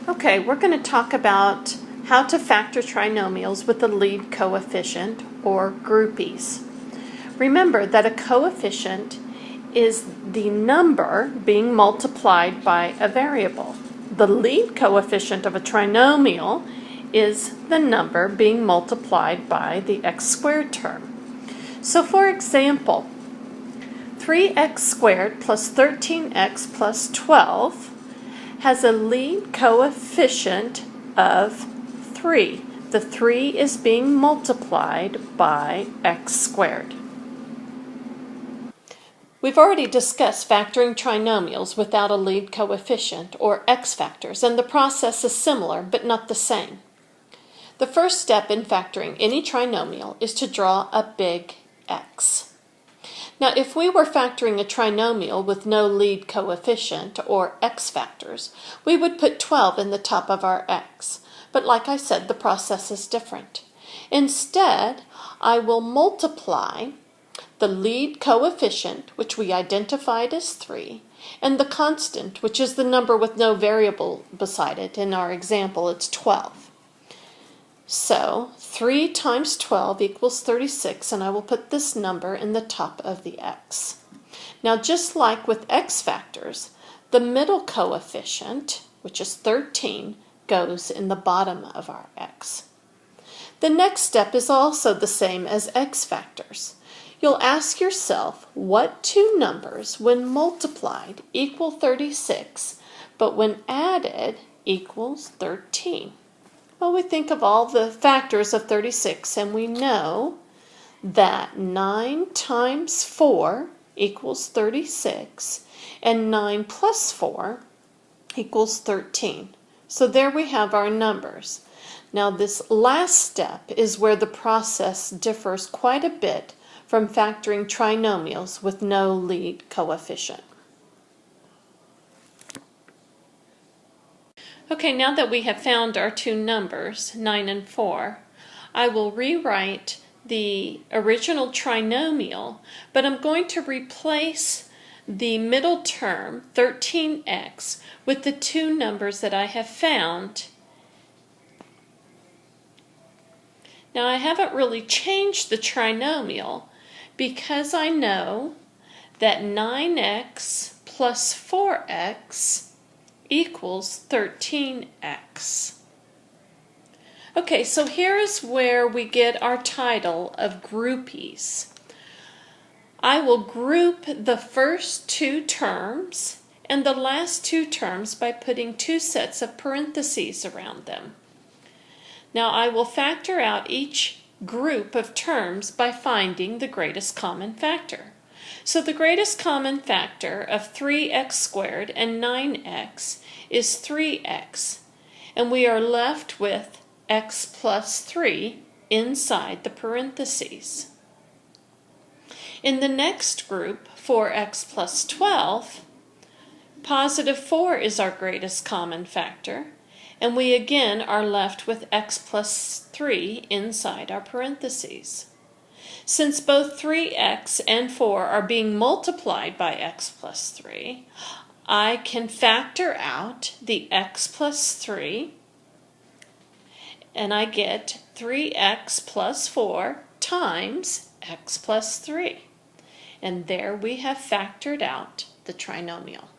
Okay, we're going to talk about how to factor trinomials with the lead coefficient, or groupies. Remember that a coefficient is the number being multiplied by a variable. The lead coefficient of a trinomial is the number being multiplied by the x squared term. So for example, 3x squared plus 13x plus 12 has a lead coefficient of 3. The 3 is being multiplied by x squared. We've already discussed factoring trinomials without a lead coefficient, or x factors, and the process is similar but not the same. The first step in factoring any trinomial is to draw a big X. Now, if we were factoring a trinomial with no lead coefficient, or x factors, we would put 12 in the top of our x. But like I said, the process is different. Instead, I will multiply the lead coefficient, which we identified as 3, and the constant, which is the number with no variable beside it. In our example, it's 12. So 3 times 12 equals 36, and I will put this number in the top of the x. Now, just like with x factors, the middle coefficient, which is 13, goes in the bottom of our x. The next step is also the same as x factors. You'll ask yourself what two numbers, when multiplied, equal 36, but when added equals 13. Well, we think of all the factors of 36, and we know that 9 times 4 equals 36, and 9 plus 4 equals 13. So there we have our numbers. Now, this last step is where the process differs quite a bit from factoring trinomials with no lead coefficient. Okay, now that we have found our two numbers, 9 and 4, I will rewrite the original trinomial, but I'm going to replace the middle term, 13x, with the two numbers that I have found. Now, I haven't really changed the trinomial because I know that 9x plus 4x equals 13x. Okay, so here is where we get our title of groupies. I will group the first two terms and the last two terms by putting two sets of parentheses around them. Now, I will factor out each group of terms by finding the greatest common factor. So the greatest common factor of 3x squared and 9x is 3x, and we are left with x plus 3 inside the parentheses. In the next group, 4x plus 12, positive 4 is our greatest common factor, and we again are left with x plus 3 inside our parentheses. Since both 3x and 4 are being multiplied by x plus 3, I can factor out the x plus 3, and I get 3x plus 4 times x plus 3. And there we have factored out the trinomial.